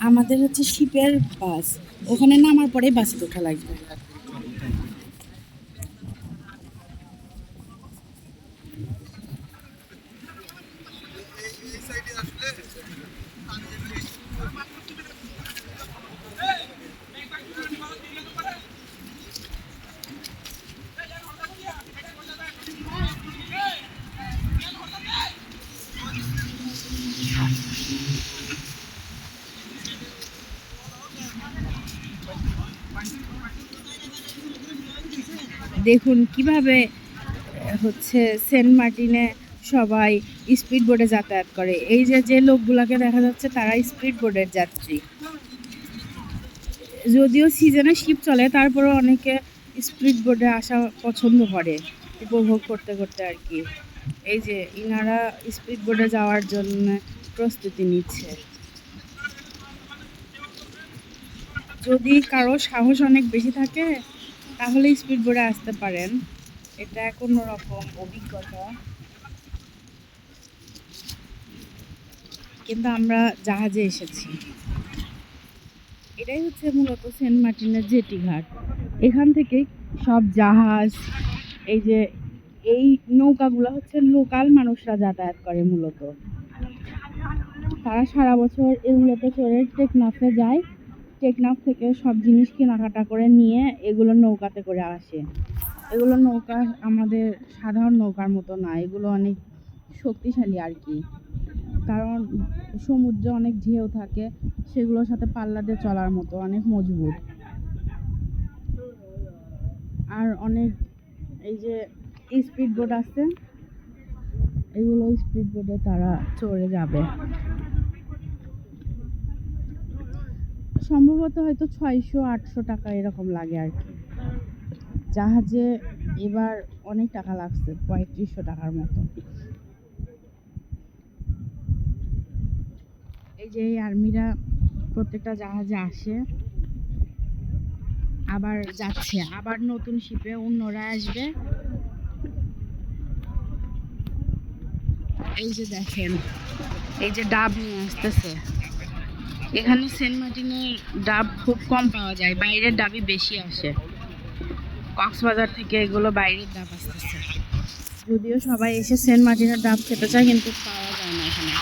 আমাদের হচ্ছে শিপের বাস, ওখানে নামার পরেই বাসে ওঠা লাগবে। দেখুন কিভাবে হচ্ছে সেন্ট মার্টিনে সবাই স্পিড বোটে যাতায়াত করে। এই যে লোকগুলাকে দেখা যাচ্ছে তারা স্পিড বোটের যাত্রী। যদিও সিজনে শিপ চলে, তারপরেও অনেকে স্পিড বোটে আসা পছন্দ করে, উপভোগ করতে করতে আর কি। এই যে ইনারা স্পিড বোটে যাওয়ার জন্য প্রস্তুতি নিচ্ছে। যদি কারো সাহস অনেক বেশি থাকে তাহলে স্পিড বোটে আসতে পারেন, এটা কোনো রকম অভিজ্ঞতা। কিন্তু আমরা জাহাজে এসেছি। এটাই হচ্ছে মূলত সেন্ট মার্টিনের জেটি ঘাট। এখান থেকে সব জাহাজ, এই নৌকাগুলো হচ্ছে লোকাল মানুষরা যাতায়াত করে মূলত। তারা সারা বছর এগুলোতে চড়ে টেকনাফে যায়, টেকনাফ থেকে সব জিনিস কেনাকাটা করে নিয়ে এগুলো নৌকাতে করে আসে। এগুলো নৌকা আমাদের সাধারণ নৌকার মতো না, এগুলো অনেক শক্তিশালী আর কি, কারণ সমুদ্রে অনেক ঢেউ থাকে, সেগুলোর সাথে পাল্লা দিয়ে চলার মতো, অনেক মজবুত। আর অনেক এই যে স্পিড বোট আছে, এগুলো স্পিড বোটে তারা চড়ে যাবে। সম্ভবত হয়তো 600-800 টাকা এরকম লাগে আর কি। জাহাজে এবার অনেক টাকা লাগছে, 3500 টাকার মতো। এই যে এই আর্মিরা প্রত্যেকটা জাহাজে আসে, আবার যাচ্ছে, আবার নতুন শিপে অন্যরা আসবে। এই যে দেখেন, এই যে ডাব নিয়ে আসতেছে। এখানে সেন্ট মার্টিনের ডাব খুব কম পাওয়া যায়, বাইরের ডাবই বেশি আসে। কক্সবাজার থেকে এগুলো বাইরের ডাব আসতেছে। যদিও সবাই এসে সেন্ট মার্টিনের ডাব খেতে চায়, কিন্তু পাওয়া যায় না এখানে।